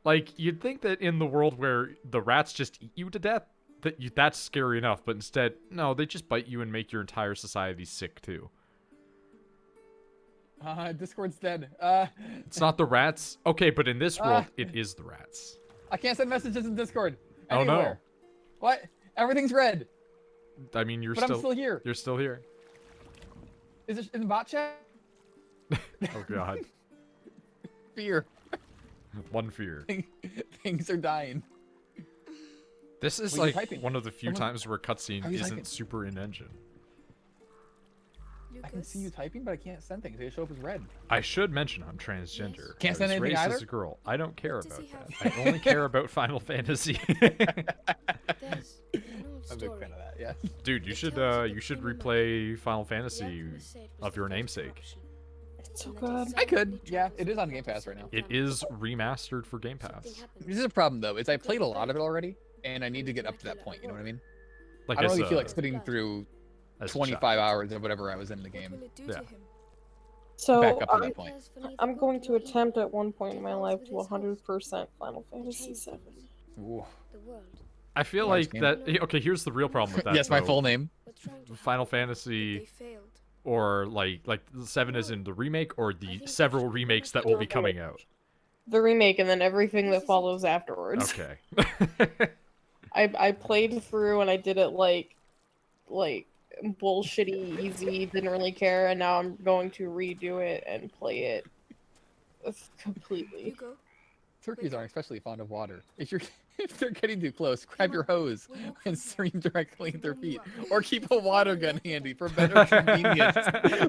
Like, you'd think that in the world where the rats just eat you to death, that's scary enough, but instead, no, they just bite you and make your entire society sick, too. Discord's dead. It's not the rats? Okay, but in this world, it is the rats. I can't send messages in Discord. Oh, Anywhere. no. What? Everything's red. I mean, But I'm still here. You're still here. Is it in the bot chat? Oh, God. Fear. One fear. Things are dying. This is What are you like typing? one of the few times where cutscene How are you isn't typing? super in-engine. I can see you typing, but I can't send things. They show up as red. I should mention I'm transgender. Can't I send was anything raised either? as a girl. I don't care Does about he that. have- I only care about Final Fantasy. There's an old I'm a big story. fan of that, yeah. Dude, you should replay Final Fantasy of your namesake. It's so good. I could. Yeah, it is on Game Pass right now. It is remastered for Game Pass. This is a problem, though, is I played a lot of it already, and I need to get up to that point, you know what I mean? Like I don't as really feel a- like sitting through as a 25 child. hours or whatever I was in the game. Yeah. So Back up to that point. I'm going to attempt at one point in my life to 100% Final Fantasy VII. Ooh. I feel Large like game. that. Okay, here's the real problem with that. Yes, my though. full name. Final Fantasy, or like 7 is in the remake, or the several remakes that will be coming out. The remake and then everything that follows afterwards. Okay. I played through and I did it like bullshitty easy, didn't really care, and now I'm going to redo it and play it completely. Turkeys aren't especially fond of water. If they're getting too close, grab your hose and stream directly at their feet, or keep a water gun handy for better convenience.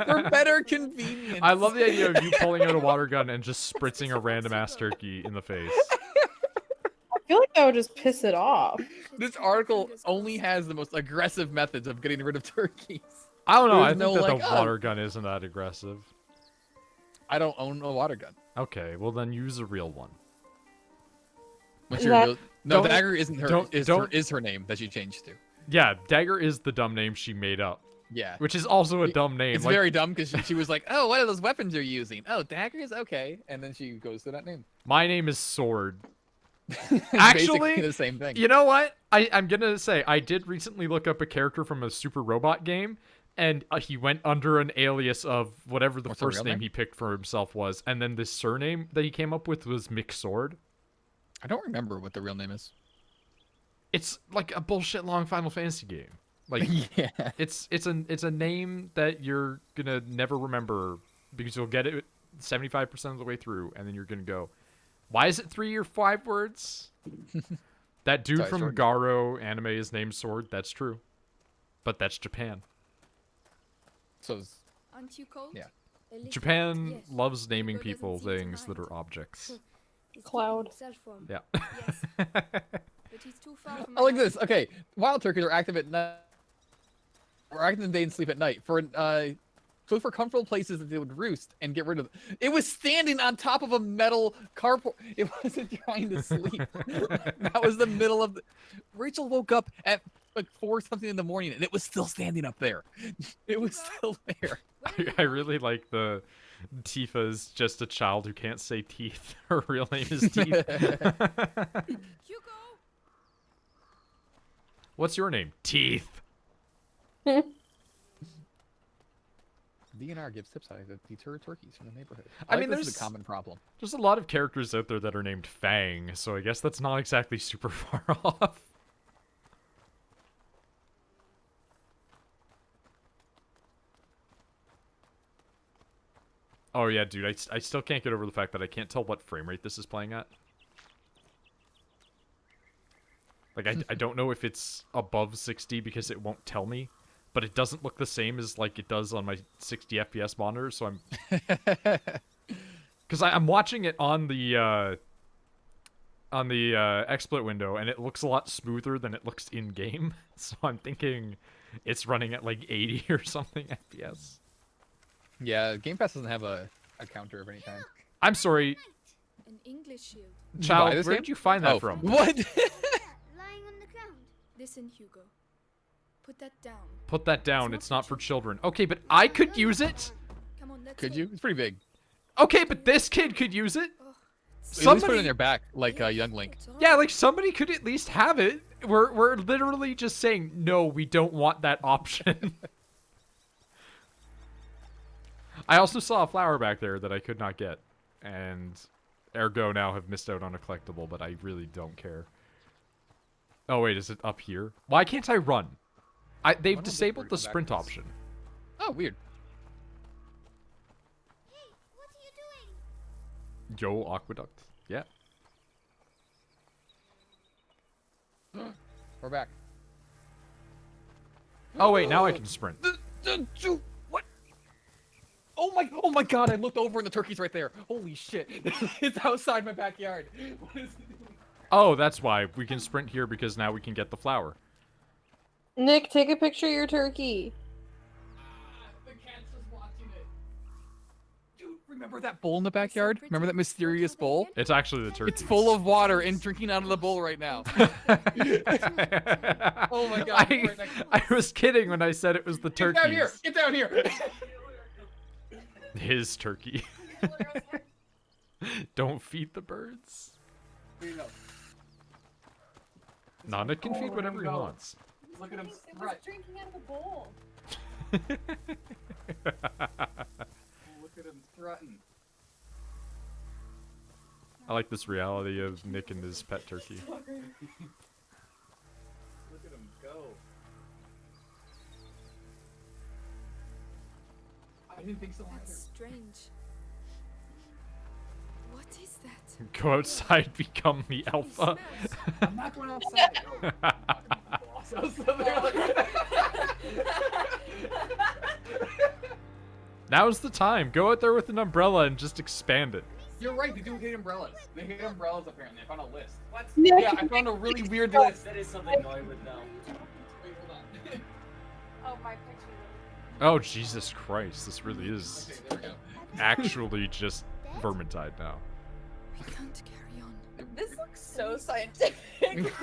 For better convenience. I love the idea of you pulling out a water gun and just spritzing a random ass turkey in the face. I feel like that would just piss it off. This article only has the most aggressive methods of getting rid of turkeys. I don't know. I There's think no, that like, the water gun isn't that aggressive. I don't own a water gun. Okay, well then use a real one. What's Is your that- real... No, Don't- Dagger isn't her. don't- don't- Is her name that she changed to? Yeah, Dagger is the dumb name she made up. Yeah. Which is also a dumb name. It's like, very dumb because she was like, "Oh, what are those weapons you're using? Oh, daggers, okay." And then she goes to that name. my name is Sword. Basically Actually, the same thing. You know what? I'm gonna say I did recently look up a character from a Super Robot game, and he went under an alias of whatever the What's the first real name name? he picked for himself was, and then the surname that he came up with was McSword. I don't remember what the real name is. It's like a bullshit long Final Fantasy game. Like Yeah. it's a name that you're gonna never remember because you'll get it 75% of the way through, and then you're gonna go, why is it 3 or 5 words? That dude Sorry, from Sword. Garo anime is named Sword. That's true, but that's Japan. So Aren't you cold? Yeah. Japan Yes. loves naming Hugo doesn't people seem to things that mind. are objects. He's Cloud. keeping himself warm. Yeah. Yes. But he's too far from I like my this. Okay, wild turkeys are active at night. Or active in the day and sleep at night. Look for comfortable places that they would roost and get rid of. It was standing on top of a metal carport. It wasn't trying to sleep. That was the middle of the. Rachel woke up at like 4 something in the morning and it was still standing up there. It was still there. I really like the Tifa's just a child who can't say teeth. Her real name is Teeth. Hugo! What's your name? Teeth. DNR gives tips how to deter turkeys from the neighborhood. I I mean, mean, this is there's- a common problem. There's a lot of characters out there that are named Fang, so I guess that's not exactly super far off. Oh yeah, dude, I still can't get over the fact that I can't tell what frame rate this is playing at. Like, I don't know if it's above 60 because it won't tell me, but it doesn't look the same as, like, it does on my 60 FPS monitor, so I'm... Because I'm watching it on the exploit window, and it looks a lot smoother than it looks in-game, so I'm thinking it's running at, like, 80 or something FPS. Yeah, Game Pass doesn't have a counter of any kind. I'm sorry, An English shield. Did you child, buy this where game? did you find that Oh, from? What? Lying on the ground. Listen, Hugo. Put that down. Put that down, it's not for children. Okay, but I could use it? Come on, let's Could go. you? It's pretty big. Okay, but this kid could use it? Oh, At least put it in somebody, their back, like Young Link. It's yeah, alright. like somebody could at least have it. We're literally just saying no, we don't want that option. I also saw a flower back there that I could not get, and ergo now have missed out on a collectible, but I really don't care. Oh wait, is it up here? Why can't I run? They've don't disabled they the come sprint backwards? option. Oh, weird. Hey, what are you doing? Yo, Aqueduct. Yeah. We're back. Oh wait, now I can sprint. What? Oh my god, I looked over and the turkey's right there. Holy shit. It's outside my backyard. What is it doing? Oh, that's why we can sprint here, because now we can get the flower. Nick, take a picture of your turkey. The cat's just watching it. Dude, remember that bowl in the backyard? Remember that mysterious bowl? It's actually the turkey. It's full of water and drinking out of the bowl right now. Oh my god. I, Right next to I was kidding when I said it was the Get turkey. down here! Get down here! His turkey. Don't feed the birds. Here you go. Nana can feed whatever he wants. Look at him. It was drinking out of the bowl. Look at him strutting. I like this reality of Nick and his pet turkey. Look at him go. I didn't think so either. That's strange. What is that? Go outside, become the It alpha. smells. I'm not going outside. Now's the time. Go out there with an umbrella and just expand it. You're right, they do hate umbrellas. They hate umbrellas apparently. I found a list. What? Nick, Yeah, I found a really weird list. That is something Noid would know. Wait, hold on. Oh, my picture. Oh, Jesus Christ. This really is Okay, there we go. actually just Vermintide now. We can't carry on. This looks so scientific.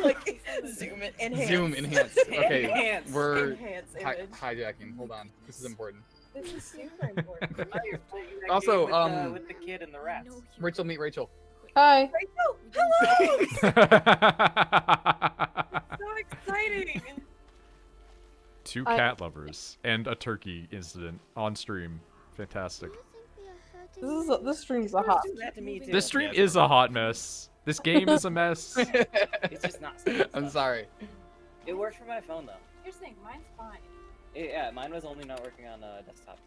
Like, zoom it, enhance. Zoom, enhance. Okay, Enhance, we're enhance hi- image. hijacking. Hold on. This is important. This is super important. I used to play that Also, game with the kid and the I rats. know you. Rachel, meet Rachel. Hi. Rachel, We don't hello! So exciting! Two I- cat lovers and a turkey incident on stream. Fantastic. Do you think we are hurting This stream's a hot. Do that to me too. This stream is a hot mess. This game is a mess. It's just not. I'm sorry. It works for my phone though. You're saying mine's fine. Yeah, mine was only not working on desktop.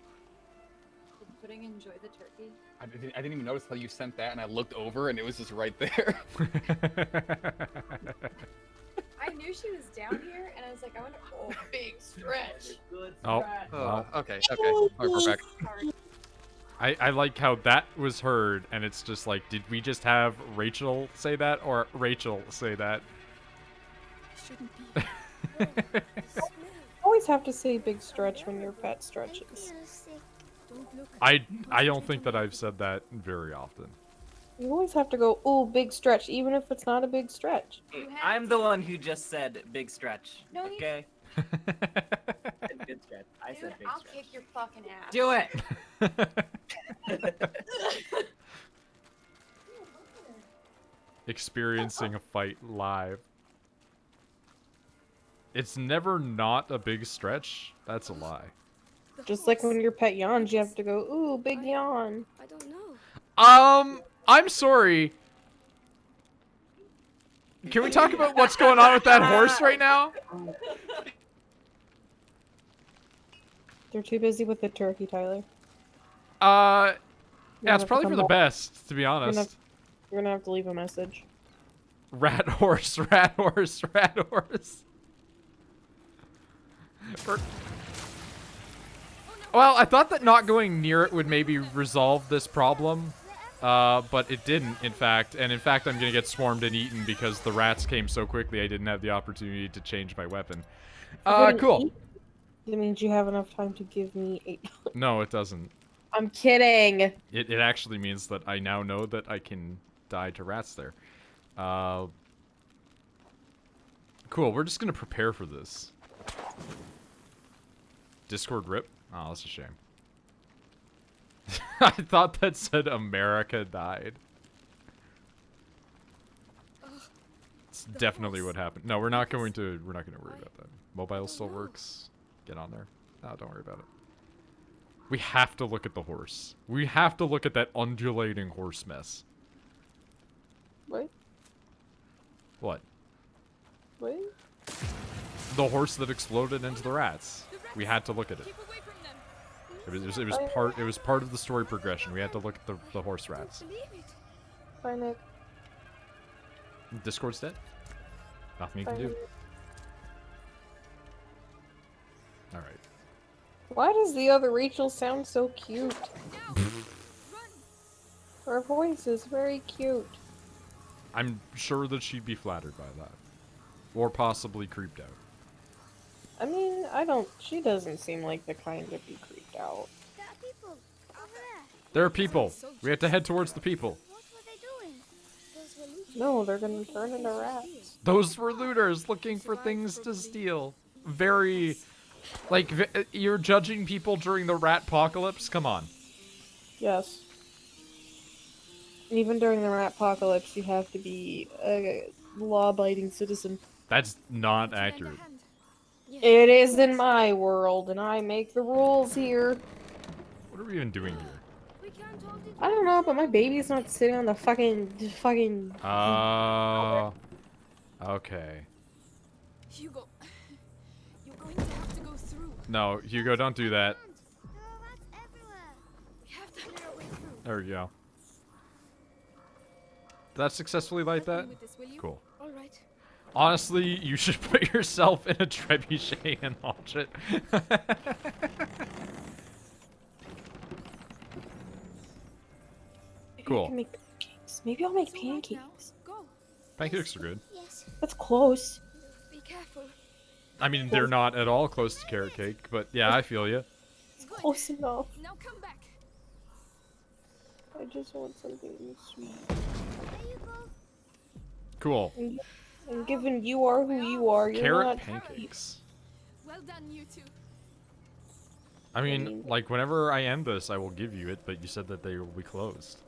Did pudding enjoy the turkey? I didn't even notice how you sent that, and I looked over, and it was just right there. I knew she was down here, and I was like, I wonder. Oh, big stretch. Good. Oh, strat. well, Okay. Alright, we're back. Hard. I like how that was heard, and it's just like, did we just have Rachel say that, or Rachel say that? Shouldn't be. Always have to say big stretch when your pet I stretches. feel sick. Don't look. I don't think that I've said that very often. You always have to go, ooh, big stretch, even if it's not a big stretch. Hey, I'm the one who just said big stretch. No, you- Okay. Good stretch. I Dude, said big I'll stretch. kick your fucking ass. Do it. Experiencing a fight live. It's never not a big stretch. That's a lie. The Just like horse. when your pet yawns, you have to go, ooh, big yawn. I don't know. I'm sorry. Can we talk about what's going on with that horse right now? They're too busy with the turkey, Tyler. Yeah, You're it's gonna have to probably come for the back. best, to be gonna- honest. You're gonna have to leave a message. Rat horse, rat horse, rat horse. Well, I thought that not going near it would maybe resolve this problem, but it didn't, in fact. And in fact, I'm gonna get swarmed and eaten because the rats came so quickly I didn't have the opportunity to change my weapon. Wouldn't Cool. eat? That means you have enough time to give me 8. No, it doesn't. I'm kidding. It actually means that I now know that I can die to rats there. Cool, we're just gonna prepare for this. Discord rip? Oh, that's a shame. I thought that said America died. That's definitely what happened. No, we're not going to worry about that. Mobile still works. Get on there. No, don't worry about it. We have to look at the horse. We have to look at that undulating horse mess. What? What? What? The horse that exploded into the rats. We had to look at it. It was part of the story progression. We had to look at the horse rats. Bye, Nick. Discord's dead. Nothing you can Bye, do. Nick. All right. Why does the other Rachel sound so cute? Her voice is very cute. I'm sure that she'd be flattered by that, or possibly creeped out. I mean, she doesn't seem like the kind to be creeped out. There are people over there. There are people. We have to head towards the people. What were they doing? Those were looters. No, they're gonna turn into rats. Those were looters looking for things to steal. Very, like, you're judging people during the rat apocalypse? Come on. Yes. Even during the rat apocalypse, you have to be a law-abiding citizen. That's not accurate. It is in my world, and I make the rules here. What are we even doing here? We can't hold it. I don't know, but my baby's not sitting on the fucking. Okay. Hugo, you're going to have to go through. No, Hugo, don't do that. There are rats everywhere. We have to clear our way through. There we go. Did that successfully light Help me that? with this, will you? Cool. All right. Honestly, you should put yourself in a trebuchet and launch it. Cool. I can make pancakes. Maybe I'll make It's all right now. pancakes. Go. Pancakes are good. Yes. That's close. Be careful. I mean, they're not at all close to carrot cake, but yeah, I feel you. It's close enough. Now come back. I just want something sweet. There you go. Cool. And given you are who you are, you're Carrot not pancakes. Well done, you two. I mean, like, whenever I end this, I will give you it, but you said that they will be closed.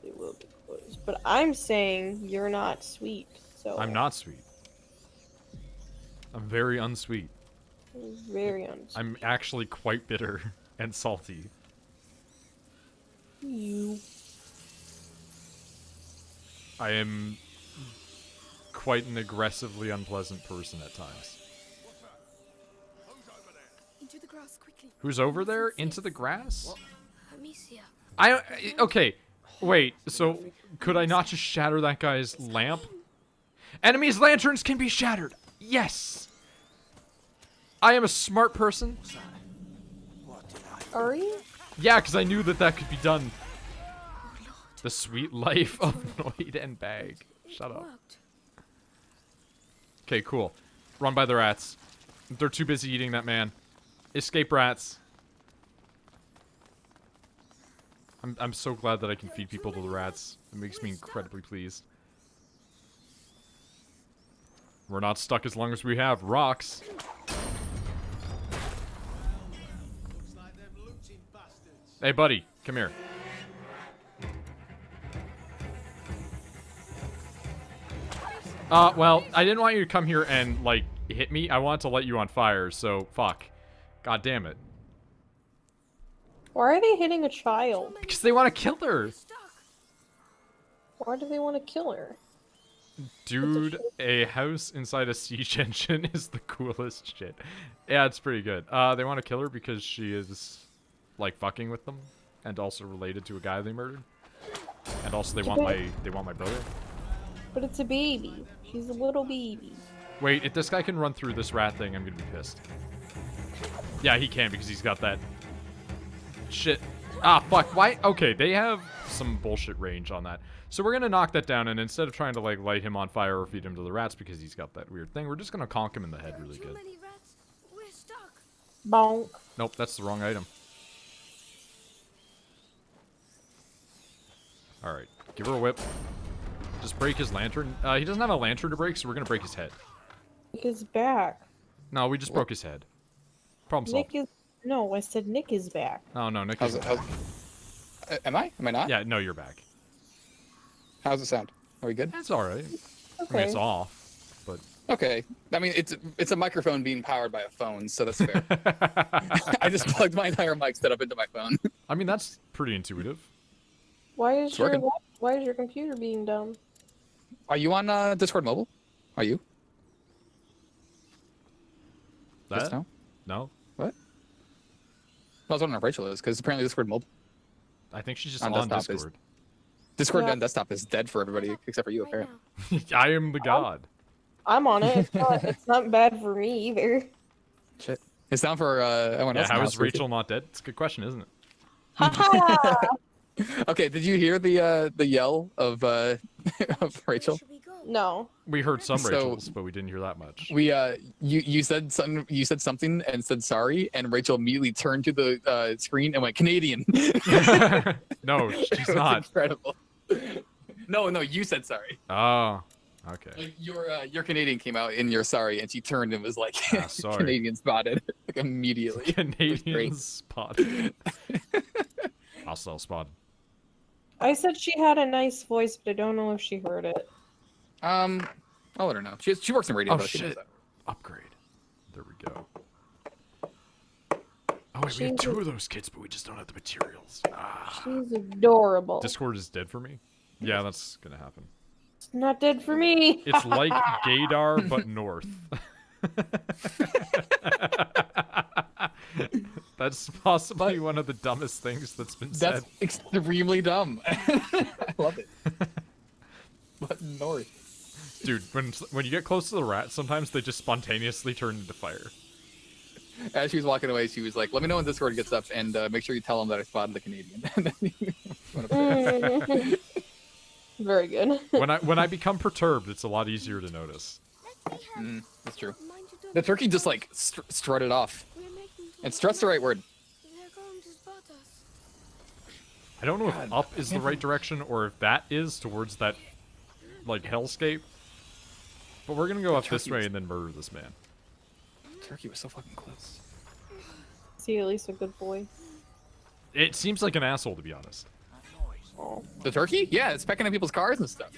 They will be closed. But I'm saying you're not sweet. So I'm not sweet. I'm very unsweet. very unsweet. I'm actually quite bitter and salty. You. I am quite an aggressively unpleasant person at times. Into the grass quickly. Who's over there? Into the grass? Amicia. Okay. Wait, so could I not just shatter that guy's lamp? Enemies' lanterns can be shattered! Yes! I am a smart person. Are you? Yeah, because I knew that that could be done. The sweet life of Noid and Bag. Shut up. Worked. Okay, cool. Run by the rats. They're too busy eating that man. Escape rats. I'm so glad that I can feed people to the rats. It makes me incredibly pleased. We're not stuck as long as we have rocks. Hey, buddy, come here. Well, I didn't want you to come here and, like, hit me. I wanted to light you on fire, so fuck. God damn it. Why are they hitting a child? Because they want to kill her. Why do they want to kill her? Dude, a house inside a siege engine is the coolest shit. Yeah, it's pretty good. They want to kill her because she is, like, fucking with them, and also related to a guy they murdered. And also they want my brother. But it's a baby. She's a little baby. Wait, if this guy can run through this rat thing, I'm gonna be pissed. Yeah, he can because he's got that shit. Ah, fuck. Why? Okay, they have some bullshit range on that. So we're gonna knock that down, and instead of trying to, like, light him on fire or feed him to the rats because he's got that weird thing, we're just gonna conk him in the head really good. We're stuck. Bonk. Nope, that's the wrong item. Alright, give her a whip. Just break his lantern. He doesn't have a lantern to break, so we're gonna break his head. Nick is back. No, we just broke his head. Problem solved. Nick is. No, I said Nick is back. Oh, no, Nick How's is... it? Am I? Am I not? Yeah, no, you're back. How's it sound? Are we good? That's alright. I mean, Okay. it's off, but. Okay. I mean, it's a microphone being powered by a phone, so that's fair. I just plugged my entire mic setup into my phone. I mean, that's pretty intuitive. Why is It's your working. why is your computer being dumb? Are you on Discord mobile? Are you? Just That? now? No, What? I was wondering if Rachel is, because apparently Discord mobile. I think she's just On on desktop is- Discord. Discord Yeah. on desktop is dead for everybody except for you, Right apparently. now. I am the god. I'm on it. It's not bad for me either. Shit. It's down for everyone Yeah, else. in the how house, is Ricky. Rachel not dead? It's a good question, isn't it? Haha! Okay, did you hear the yell of of Rachel? Should we go? No. We heard some So- Rachels, but we didn't hear that much. We you said something and said sorry, and Rachel immediately turned to the screen and went Canadian. No, It she's was not. incredible. No, you said sorry. Oh, okay. Like your Canadian came out in your sorry, and she turned and was like Sorry. Canadian spotted like immediately. Canadian spotted. Also spotted. I said she had a nice voice, but I don't know if she heard it. I'll let her know. She works in radio. Oh though. She knows shit! that. Upgrade. There we go. Oh wait, we have She's two of those kits, but we just don't have the materials. Ah. She's adorable. Discord is dead for me. Yeah, that's gonna happen. It's not dead for me. It's like Gaydar, but north. That's possibly one of the dumbest things that's been That's said. extremely dumb. I love it. But north. Dude, when you get close to the rat, sometimes they just spontaneously turn into fire. As she was walking away, she was like, "Let me know when Discord gets up, and make sure you tell them that I spotted the Canadian." Mm. Very good. When I become perturbed, it's a lot easier to notice. Let's be happy. That's true. Mind you don't The turkey just like strutted off, We're making and strut's the right word. They're going to spot us. I don't know if God, up is the right direction or if that is towards that, like, hellscape. But we're gonna go up this turkey way was- and then murder this man. Turkey was so fucking close. Is he at least a good boy? It seems like an asshole, to be honest. Oh. The turkey? Yeah, it's pecking at people's cars and stuff.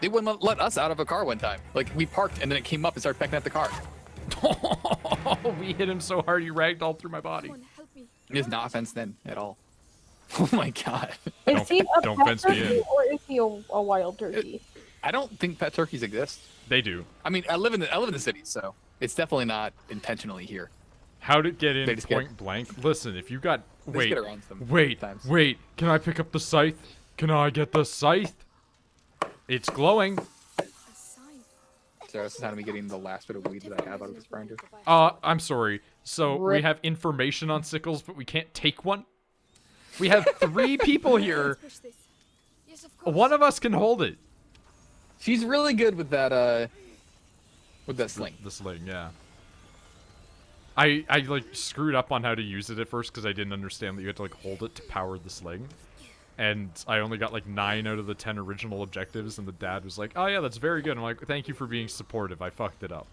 They wouldn't let us out of a car one time. Like, we parked and then it came up and started pecking at the car. We hit him so hard he ragdolled through my body. Come on, help me. It is not fenced in at all. Oh my god. Is he a don't pet fence me turkey in. or is he a wild turkey? I don't think pet turkeys exist. They do. I mean, I live in the city, so it's definitely not intentionally here. How'd it get in They just get- point blank? Listen, if you got They just wait, get around wait, sometimes. wait, can I pick up the scythe? Can I get the scythe? It's glowing. A sign. So this is how me getting the last bit of weed that I have out of this grinder. I'm sorry. So we Rip. have information on sickles, but we can't take one? We have 3 people here. Let's push this. Yes, of course. One of us can hold it. She's really good with that sling. The sling, yeah. I like screwed up on how to use it at first because I didn't understand that you had to like hold it to power the sling. And I only got like 9 out of the 10 original objectives, and the dad was like, "Oh yeah, that's very good." I'm like, "Thank you for being supportive. I fucked it up."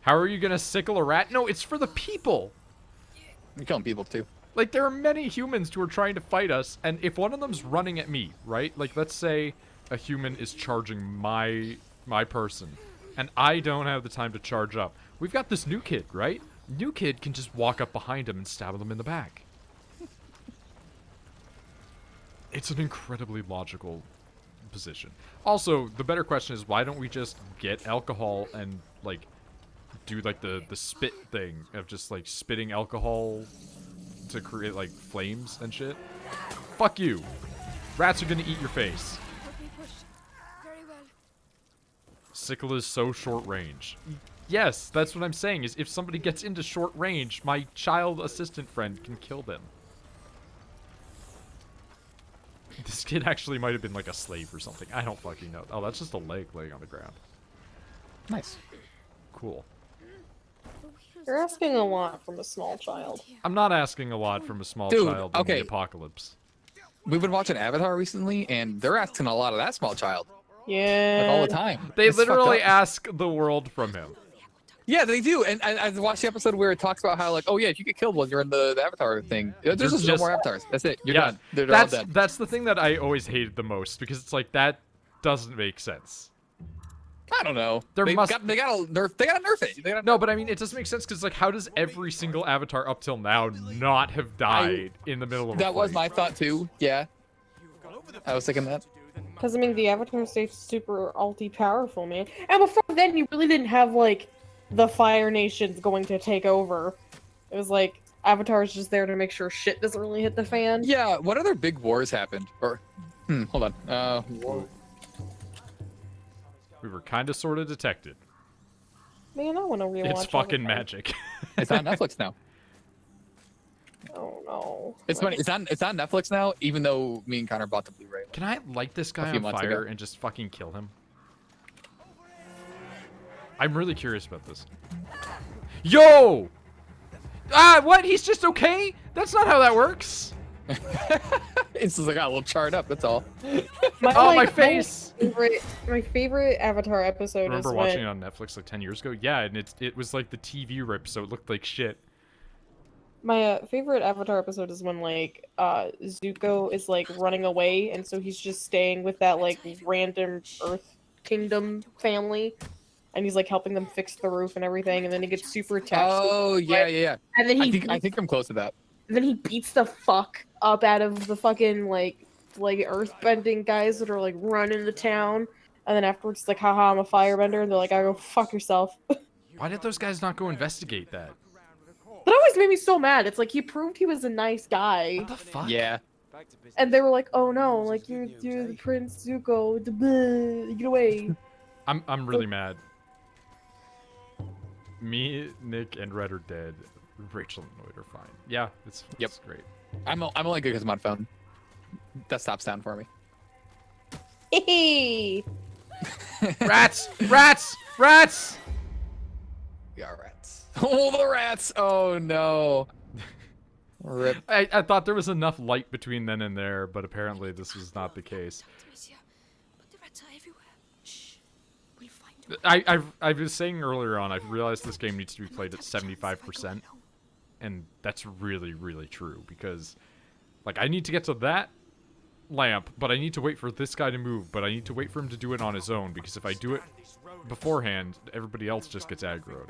How are you gonna sickle a rat? No, it's for the people. You're killing people too. Like, there are many humans who are trying to fight us, and if one of them's running at me, right? Like, let's say a human is charging my person, and I don't have the time to charge up. We've got this new kid, right? New kid can just walk up behind him and stab him in the back. It's an incredibly logical position. Also, the better question is, why don't we just get alcohol and, like, do, like, the spit thing of just, like, spitting alcohol to create, like, flames and shit? Fuck you. Rats are gonna eat your face. Help me push. Very well. Sickle is so short range. Yes, that's what I'm saying, is if somebody gets into short range, my child assistant friend can kill them. This kid actually might have been like a slave or something. I don't fucking know. Oh, that's just a leg laying on the ground. Nice. Cool. You're asking a lot from a small child. I'm not asking a lot from a small Dude, child in okay. the apocalypse. We've been watching Avatar recently, and they're asking a lot of that small child, Yeah. like all the time. They It's fucked literally up. ask the world from him. Yeah, they do. And I watched the episode where it talks about how, like, oh yeah, if you get killed while you're in the Avatar thing, there's just no just- more Avatars. That's it. You're Yeah, done. They're all dead. that's the thing that I always hated the most, because it's like that doesn't make sense. I don't know. There they must- gotta nerf it. They gotta No, but I mean, it doesn't make sense because, like, how does every single Avatar up till now not have died in the middle of a That was fight? my thought too. Yeah. I was thinking that. Because, I mean, the Avatar state's super ulti powerful, man. And before then, you really didn't have, like, the Fire Nations going to take over. It was like, Avatar's just there to make sure shit doesn't really hit the fan. Yeah. What other big wars happened? Or, hold on. We were kind of sort of detected. Man, I want to rewatch It's fucking Avatar. magic. It's on Netflix now. Oh, no. It's funny. It's on Netflix now, even though me and Connor bought the Blu-ray. Can I light this guy few on months fire ago. and just fucking kill him? I'm really curious about this. Yo! Ah, what? He's just okay? That's not how that works. It's just like, a little charred up. That's all. Oh, my face! My favorite Avatar episode Remember is watching when it on Netflix like 10 years ago? Yeah, and it was like the TV rip, so it looked like shit. my favorite Avatar episode is when like Zuko is like running away, and so he's just staying with that like random Earth Kingdom family, and he's like helping them fix the roof and everything, and then he gets super attached. Oh yeah. And then I think I'm close to that. then he beats the fuck up out of the fucking like earthbending guys that are like running the town, and then afterwards it's like, haha, I'm a firebender, and they're like, I go fuck yourself. Why did those guys not go investigate that? That always made me so mad. It's like he proved he was a nice guy, What the fuck? Yeah. and they were like, oh no, like you're the Prince Zuko, get away. I'm really mad. Me, Nick, and Red are dead. Rachel and Noid are fine. Yeah, it's great. I'm only good because I'm on phone. Desktop's down for me. Hey, Rats! Rats! Rats! We are rats. Oh, the rats! Oh no. Rip. I thought there was enough light between then and there, but apparently this was not the case. Monsieur, but the rats are everywhere. Shh. We'll find them. I was saying earlier on, I've realized this game needs to be played at 75%, and that's really, really true, because, like, I need to get to that lamp, but I need to wait for this guy to move, but I need to wait for him to do it on his own, because if I do it beforehand, everybody else just gets aggroed.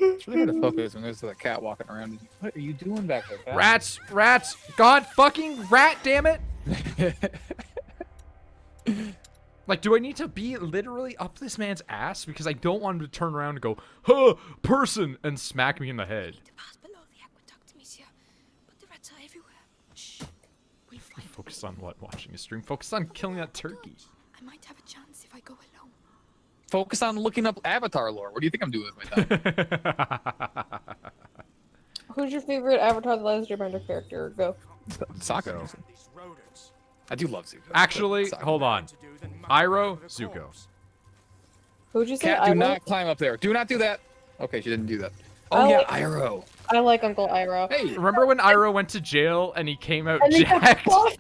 It's really hard to focus when there's a cat walking around. What are you doing back there, cat? Rats! Rats! God fucking rat, damn it! Like, do I need to be literally up this man's ass? Because I don't want him to turn around and go, huh, person, and smack me in the head. The path below the aqueduct, monsieur. But the rats are everywhere. Shh. We'll find them. Focus on what? Watching a stream? Focus on killing that turkey. I might have a chance if I go alone. Focus on looking up Avatar lore. What do you think I'm doing with my time? who's your favorite Avatar: The Last Airbender character? Go. Sokka. I do love Zuko. Actually, but Sokka. hold on. Iroh, Zuko. Who'd you say? Cat, do Iroh? not climb up there. Do not do that. Okay, she didn't do that. I Oh yeah, like- Iroh. I like Uncle Iroh. Hey, Remember when Iroh went to jail and he came out And they got jacked? fucked.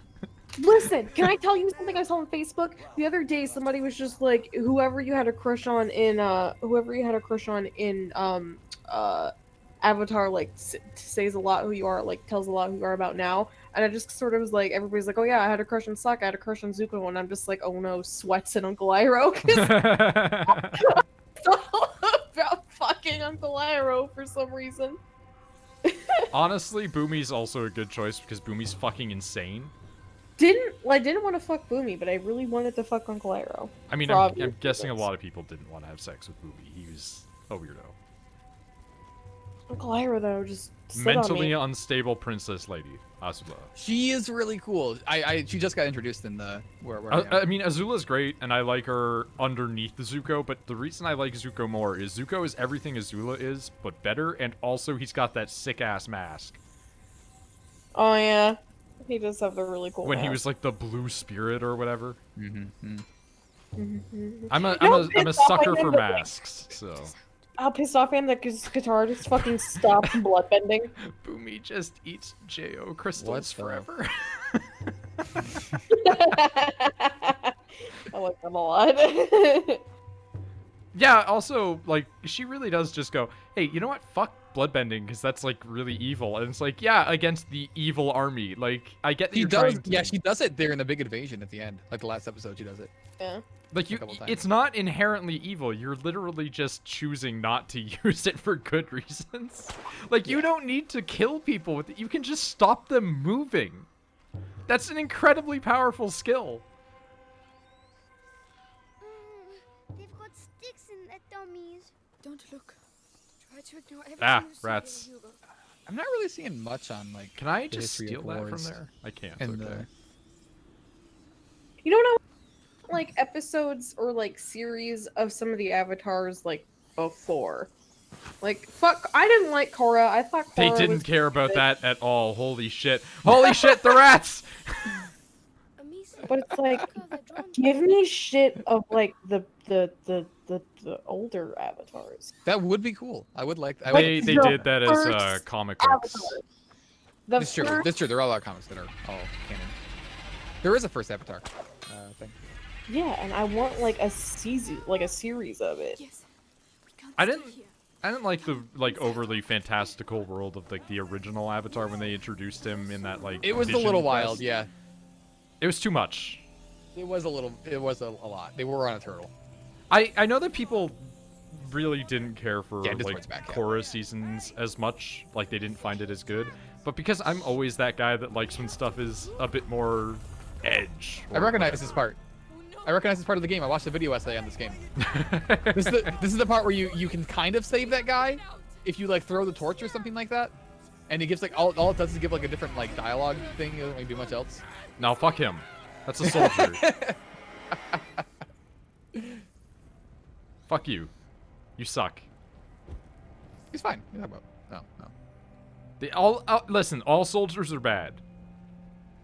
Listen, can I tell you something I saw on Facebook the other day? Somebody was just like, whoever you had a crush on in Avatar, like says a lot who you are, like tells a lot who you are about now. And I just sort of was like, everybody's like, oh yeah, I had a crush on Sokka, I had a crush on Zuko, and I'm just like, oh no, sweats and Uncle Iroh. 'Cause it's all about fucking Uncle Iroh for some reason. Honestly, Boomy's also a good choice because Boomy's fucking insane. Didn't want to fuck Boomy, but I really wanted to fuck Uncle Iroh. I mean, For I'm obvious guessing a reasons. lot of people didn't want to have sex with Boomy. He was a weirdo. Uncle Iroh though just slid Mentally on me. unstable princess lady, Azula. she is really cool. She just got introduced in the where I am. I mean, Azula's great, and I like her underneath the Zuko, but the reason I like Zuko more is Zuko is everything Azula is, but better, and also he's got that sick-ass mask. Oh yeah, he does have the really cool. When he mask. was like the blue spirit or whatever. Mm-hmm. Mhm. I'm a No, I'm a it's not sucker like for that. masks, so. How pissed off I am that his guitar just fucking stopped bloodbending. Boomy just eats Jo crystals What the- forever. I like them a lot. Yeah, also, like, she really does just go, hey, you know what? Fuck bloodbending, because that's, like, really evil. And it's like, yeah, against the evil army. Like, I get that She you're does. trying to... Yeah, she does it there in the big invasion at the end. Like the last episode, she does it. Yeah. Like, a couple times. it's not inherently evil. You're literally just choosing not to use it for good reasons. Like, you don't need to kill people with it. You can just stop them moving. That's an incredibly powerful skill. They've got sticks in their dummies. Don't look. Try to ignore everything Ah, you see, rats. Hugo. I'm not really seeing much on like. Can I the just history of steal that from wars there? I can't. And Okay. You know what? I like episodes or like series of some of the avatars like before. Like fuck, I didn't like Korra. I thought Korra They didn't was care about good, that at all. Holy shit. Holy shit, the rats! Amicia, But it's like, look how they're drawn to give it. me shit of like the older avatars. That would be cool. I would like. I Like, would. They the did that as first comic books. Avatar. The That's true. first- That's true. There are a lot of comics that are all canon. There is a first Avatar thing. Yeah, and I want like a season, like a series of it. Yes. We can't I stay didn't- here. I didn't like the overly fantastical world of like the original Avatar when they introduced him in that like. It was a vision little quest. wild, yeah. It was too much. It was a little. It was a lot. They were on a turtle. I know that people really didn't care for Yeah, Discord's like back, yeah. Korra seasons as much. Like they didn't find it as good. But because I'm always that guy that likes when stuff is a bit more edge. I recognize this part. I recognize this part of the game. I watched a video essay on this game. This is the part where you can kind of save that guy if you like throw the torch or something like that. And it gives like all it does is give like a different like dialogue thing. It doesn't really do much else. No, fuck him. That's a soldier. Fuck you. You suck. He's fine. What are you talking about? No. Listen, all soldiers are bad.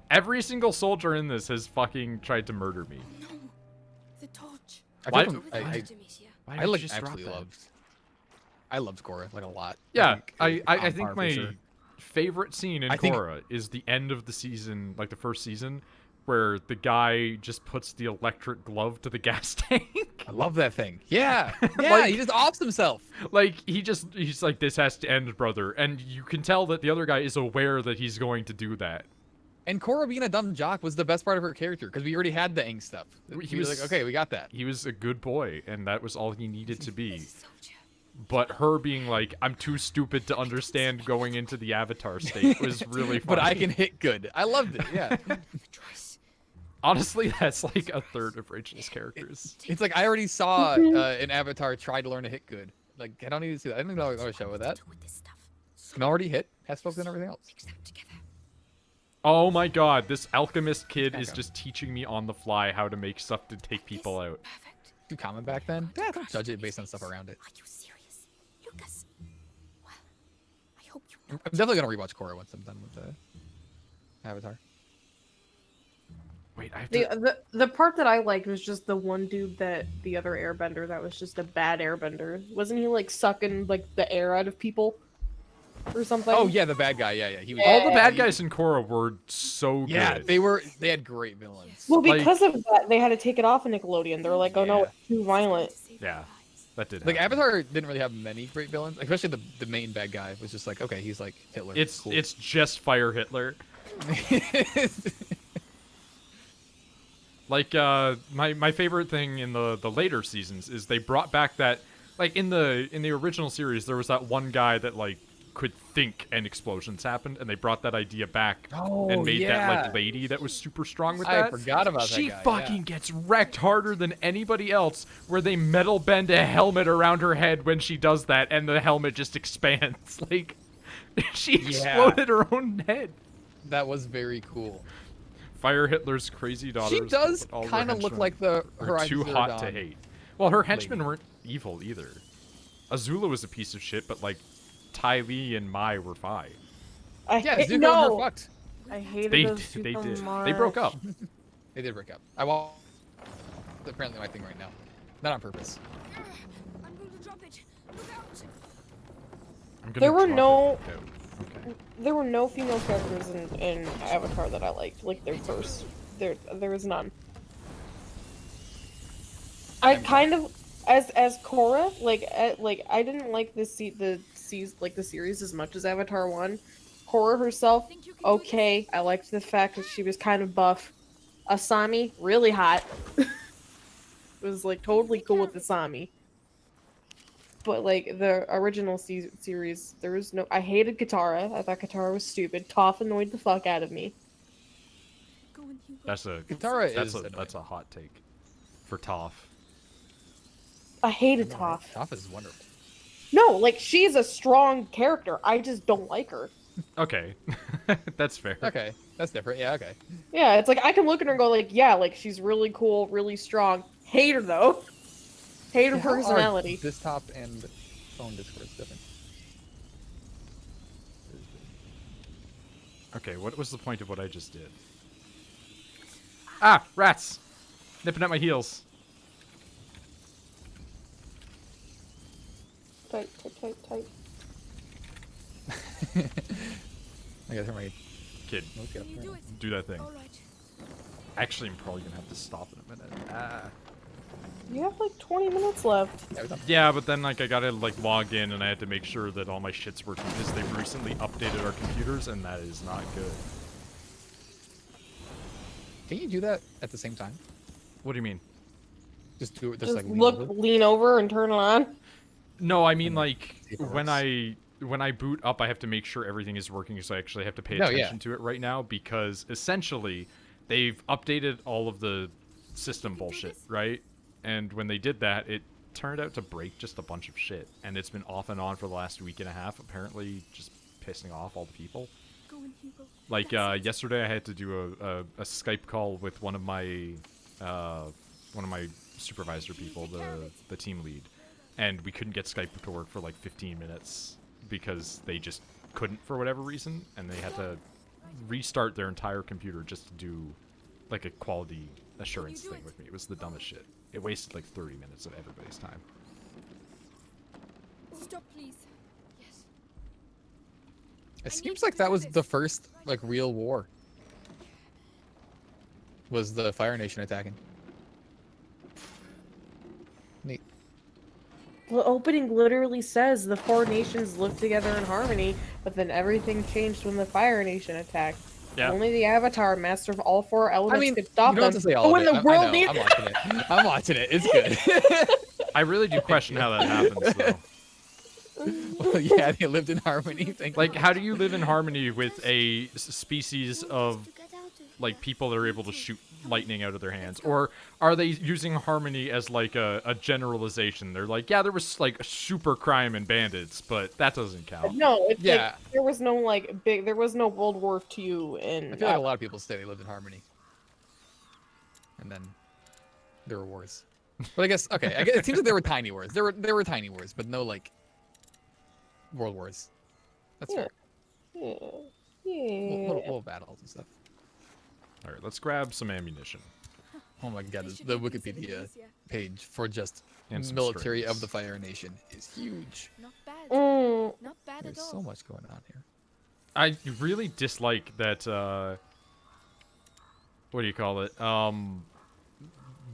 Every single soldier in this has fucking tried to murder me. No. The torch. Why- told him- With I, Amicia. Why I did you like just drop absolutely that? loved. I loved Korra like a lot. Yeah, think I it was on think par my for sure. favorite scene in I think- Korra is the end of the season, like the first season, where the guy just puts the electric glove to the gas tank. I love that thing. Yeah, yeah. Like- he just offs himself. Like he's like, this has to end, brother, and you can tell that the other guy is aware that he's going to do that. And Korra being a dumb jock was the best part of her character because we already had the Aang stuff. He He was was- like, okay, we got that. He was a good boy, and that was all he needed to be. Soldier. But her being like, I'm too stupid to understand going into the Avatar state was really funny. But I can hit good. I loved it. Yeah. Choice. Honestly, that's like a third of Rachel's characters. It's like I already saw an Avatar try to learn to hit good. Like I don't need to see that. I don't even know how to show with that. Do with this stuff. So Can already hit. Has spoken and everything else. mix them together. Oh my god, this alchemist kid is Okay. just teaching me on the fly how to make stuff to take people out. Perfect. Too common back then. Yeah, don't judge it based on stuff around it. Are you serious, Lucas? Well, I hope you know. I'm definitely gonna rewatch Korra once I'm done with the Avatar. Wait, I have to... The part that I liked was just the one dude that the other airbender that was just a bad airbender. Wasn't he like sucking like the air out of people or something? Oh yeah, the bad guy. Yeah, yeah. He was. All the bad he- guys in Korra were so good. Yeah, they had great villains. Well, like- because of that, they had to take it off of Nickelodeon. They're like, oh no, Yeah. it's too violent. Yeah, that did Like happen. Avatar didn't really have many great villains, especially the main bad guy was just like, okay, he's like Hitler. It's cool. it's just Fire Hitler. Like my favorite thing in the later seasons is they brought back that, like in the original series there was that one guy that like could think and explosions happened, and they brought that idea back and made that like lady that was super strong with I that. forgot about that She guy, fucking yeah. gets wrecked harder than anybody else, where they metal bend a helmet around her head when she does that, and the helmet just expands. Like she Yeah. exploded her own head. That was very cool. Fire Hitler's crazy daughters. She does but all her kind of look henchmen like the are Horizon too Zero hot to Dawn hate. Well, her henchmen lady. weren't evil either. Azula was a piece of shit, but like Ty Lee and Mai were fine. Yeah, Zuko and her no, fucked. I hated They those two they so did. much. They broke up. They did break up. I will. Apparently my thing right now, not on purpose. I'm going to drop it. Look out. I'm gonna There were drop no- it. No. Okay. There were no female characters in Avatar that I liked. Like their first, there was none. I kind of as Korra, like I didn't like the series as much as Avatar 1. Korra herself, Think you can do okay. I liked the fact that she was kind of buff. Asami, really hot. Was like totally cool with Asami. But like the original series, there was no. I hated Katara. I thought Katara was stupid. Toph annoyed the fuck out of me. Go on, Hugo. Katara that's is a hot take for Toph. I hated annoying. Toph. Toph is wonderful. No, like she's a strong character. I just don't like her. Okay, that's fair. Okay, that's different. Yeah, okay. Yeah, it's like I can look at her and go like, yeah, like she's really cool, really strong. Hate her though. Hate her How are personality. desktop and phone Discord different. Okay, what was the point of what I just did? Ah, rats! Nipping at my heels. Tight. I gotta turn my Kid, notes Can you do it? do that thing. All right. Actually, I'm probably gonna have to stop in a minute. Ah. You have like 20 minutes left. Yeah, we're done. Yeah, but then like I gotta like log in and I had to make sure that all my shit's working because they've recently updated our computers and that is not good. Can you do that at the same time? What do you mean? Just do it. Just Like lean over and turn it on. No, I mean like See if it when works. I boot up, I have to make sure everything is working, so I actually have to pay No, attention yeah. to it right now because essentially they've updated all of the system bullshit, right? And when they did that, it turned out to break just a bunch of shit, and it's been off and on for the last week and a half, apparently just pissing off all the people. Go on, Hugo. Like That's it. yesterday, I had to do a Skype call with one of my supervisor people, the team lead, and we couldn't get Skype to work for like 15 minutes because they just couldn't for whatever reason, and they had to restart their entire computer just to do like a quality assurance do thing it? with me. It was the dumbest shit. It wasted like 30 minutes of everybody's time. Stop, please. Yes. It seems like that was the first like real war. Was the Fire Nation attacking? Neat. The opening literally says the four nations live together in harmony, but then everything changed when the Fire Nation attacked. Yeah. Only the Avatar, master of all four elements, I mean, could you stop don't have them. to say all But of when it. the I world know, needed, I'm watching it. I'm watching it. It's good. I really do question how that happens, though. Well, yeah, they lived in harmony. Thank Like, you. how do you live in harmony with a species of like people that are able to shoot lightning out of their hands, or are they using harmony as like a generalization? They're like, yeah, there was like super crime and bandits, but that doesn't count. no, it's Yeah. like there was no there was no World War II in. I feel like a lot of people say they lived in harmony, and then there were wars. But I guess okay. It seems like there were tiny wars. There were tiny wars, but no like world wars. That's Yeah. fair. Yeah. Little battles and stuff. All right, let's grab some ammunition Oh my god, They should the make this a bit Wikipedia easier. page for just and some military strings. of the Fire Nation is huge. Not bad. Mm, Not bad There's at all. so much going on here. I really dislike that. What do you call it?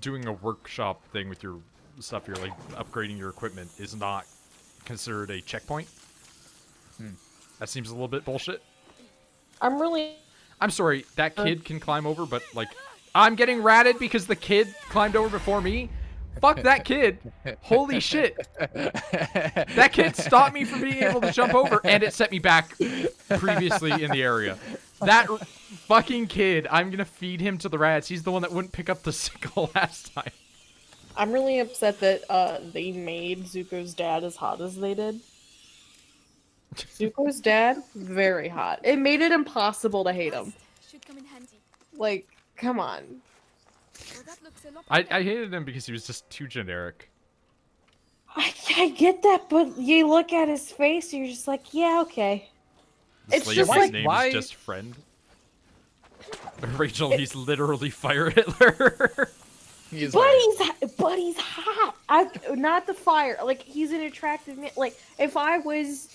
Doing a workshop thing with your stuff. You're like upgrading your equipment is not considered a checkpoint. That seems a little bit bullshit. I'm sorry, that kid can climb over, but like, I'm getting ratted because the kid climbed over before me. Fuck that kid. Holy shit. That kid stopped me from being able to jump over, and it set me back previously in the area. That fucking kid, I'm gonna feed him to the rats. He's the one that wouldn't pick up the sickle last time. I'm really upset that they made Zuko's dad as hot as they did. Zuko's dad, very hot. It made it impossible to hate him. Should come in handy. Like, come on. Well, that looks a lot I better. hated him because he was just too generic. I get that, but you look at his face, you're just like, yeah, okay. This It's lady's just like- name why- is just friend. Rachel, he's literally Fire Hitler. He is But right. he's hot. Not the fire. Like, he's an attractive man. Like, if I was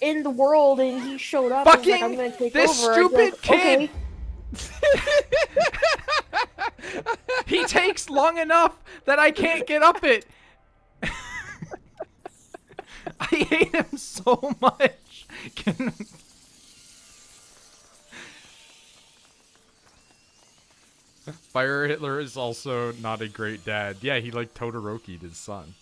in the world and he showed up, and was like, I'm gonna take this over, I'd be like, stupid kid! okay. He takes long enough that I can't get up it. hate him so much. Fire Hitler is also not a great dad. Yeah, he like Todoroki'd his son.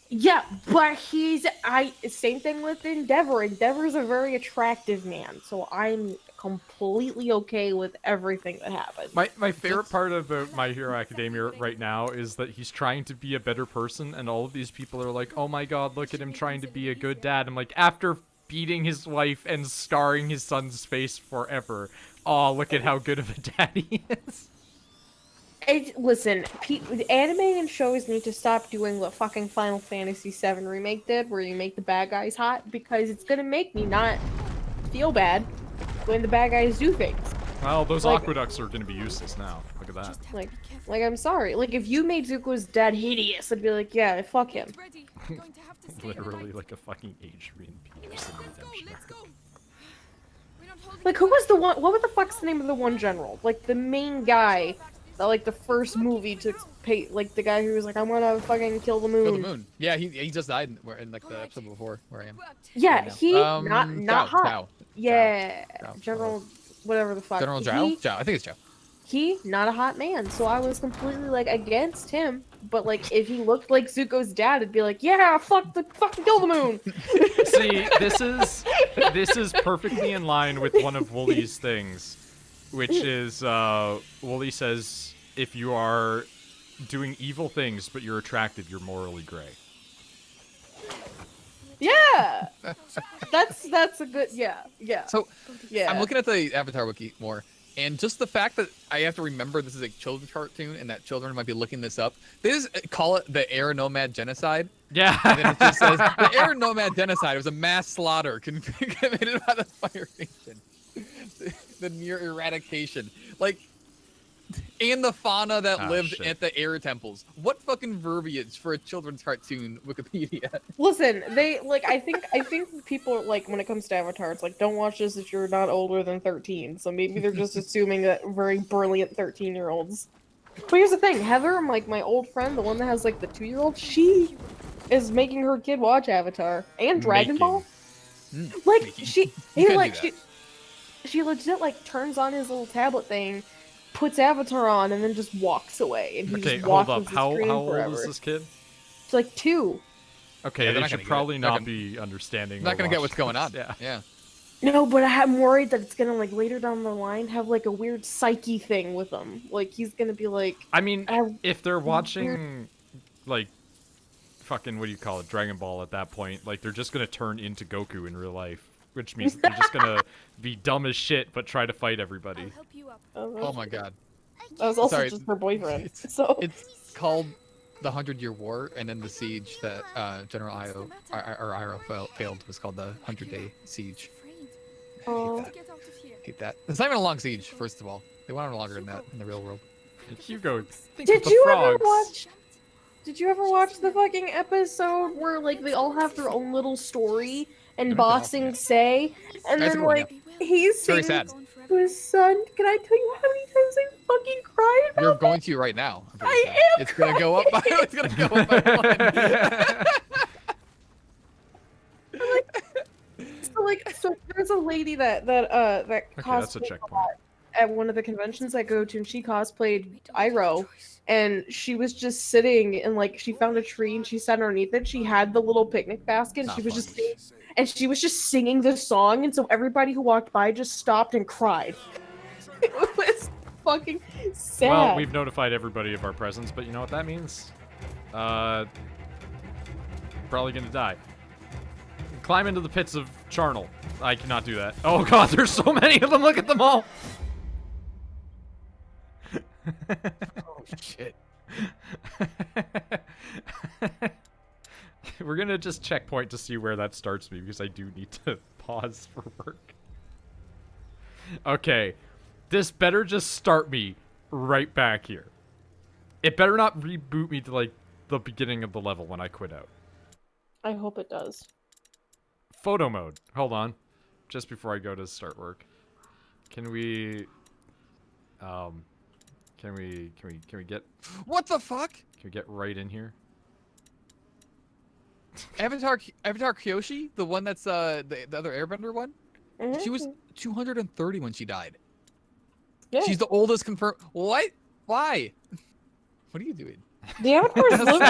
Yeah, but same thing with Endeavor. Endeavor's a very attractive man, so I'm completely okay with everything that happens. My favorite part about My Hero Academia right now is that he's trying to be a better person, and all of these people are like, oh my god, look at him trying to be a good dad. I'm like, after beating his wife and scarring his son's face forever, oh, look at how good of a dad he is. Listen, anime and shows need to stop doing what fucking Final Fantasy VII Remake did, where you make the bad guys hot, because it's gonna make me not feel bad when the bad guys do things. Well, those Like- aqueducts are gonna be useless now. Look at that. Just have to Like, be careful. like I'm sorry. Like, if you made Zuko's dad hideous, I'd be like, yeah, fuck him. Get ready. We're going to have to stay Literally alive. like a fucking Adrian Peterson Let's go. redemption. Let's go. We're not holding Like, who was the one? What the fuck's the name of the one general? Like, the main guy that, like, the first movie to pay, like, the guy who was like, I'm gonna fucking kill the moon. Kill the moon. Yeah, he just died in like the episode before where I am. Yeah, right now. he not Zhao, hot. Zhao. Yeah, Zhao. General, whatever the fuck. General Zhao? He, Zhao. I think it's Zhao. he not a hot man, so I was completely like against him. But like, if he looked like Zuko's dad, it'd be like, yeah, fucking kill the moon. See, this is perfectly in line with one of Wooly's things, which is Wooly says if you are doing evil things but you're attractive, you're morally gray. Yeah, that's a good yeah. So Yeah. I'm looking at the Avatar wiki more, and just the fact that I have to remember this is a children's cartoon and that children might be looking this up. They just call it the Air Nomad Genocide. Yeah. And then it just says the Air Nomad Genocide was a mass slaughter committed by the Fire Nation. The near eradication. Like, and the fauna that Oh, lived shit. at the air temples. What fucking verbiage for a children's cartoon Wikipedia? Listen, they like. I think people like when it comes to Avatar, it's like don't watch this if you're not older than 13. So maybe they're just assuming that very brilliant 13-year-olds. But here's the thing, Heather, like my old friend, the one that has like the 2-year-old, she is making her kid watch Avatar and Dragon Ball. Like Making. she, You he can't like do she legit like turns on his little tablet thing, puts Avatar on, and then just walks away, and he Okay, just hold watches up. the How screen old forever. is this kid? It's like 2. Okay, Yeah, they're they not should gonna get it. probably They're not gonna- be understanding. Not or gonna get what's watching going on. this. Yeah. No, but I'm worried that it's gonna like later down the line have like a weird psyche thing with him. Like he's gonna be like, I mean, I- if they're watching, like, fucking, what do you call it, Dragon Ball at that point, like, they're just gonna turn into Goku in real life, which means they're just gonna be dumb as shit, but try to fight everybody. I'll help you up. Oh my god. that was also Sorry. just her boyfriend. It's- So It's called the 100-Year War, and then the siege that General Iroh failed was called the 100-Day Siege. Afraid. oh, Get out of here. Hate that. It's not even a long siege, first of all. They went on longer than that in the real world. Hugo, think did of the you frogs. ever watch? Did you ever watch the fucking episode where like they all have their own little story and Never watched Bossing it. say, and That's a then good one, like he's Very saying sad. to his son, "Can I tell you how many times I fucking cried about You're going to right now. I'm pretty I sure. am It's gonna go up by. It's gonna go up by one. So there's a lady that Okay, that's a cosplays a checkpoint. lot at one of the conventions I go to, and she cosplayed Iroh, and she was just sitting and like she found a tree and she sat underneath it. She had the little picnic basket, and Not she was fun. just singing the song, and so everybody who walked by just stopped and cried. It was fucking sad. Well, we've notified everybody of our presence, but you know what that means? Probably gonna die. Climb into the pits of charnel. I cannot do that. Oh god, there's so many of them. Look at them all. Oh shit. We're gonna just checkpoint to see where that starts me because I do need to pause for work. Okay, this better just start me right back here. It better not reboot me to like the beginning of the level when I quit out. I hope it does. Photo mode. Hold on. Just before I go to start work. Can we can we get What the fuck? can we get right in here? Avatar Kyoshi, the one that's the other Airbender one. Mhm. She was 230 when she died. Yeah. She's the oldest confirmed. What? Why? What are you doing? The avatars live for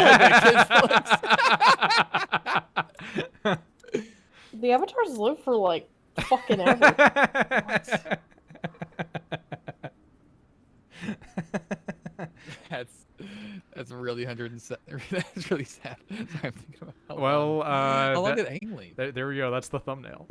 the avatars live for like fucking ever. That's really 107. That's really sad. Sorry, I'm thinking about how Well, long did Aang leave? there we go. That's the thumbnail.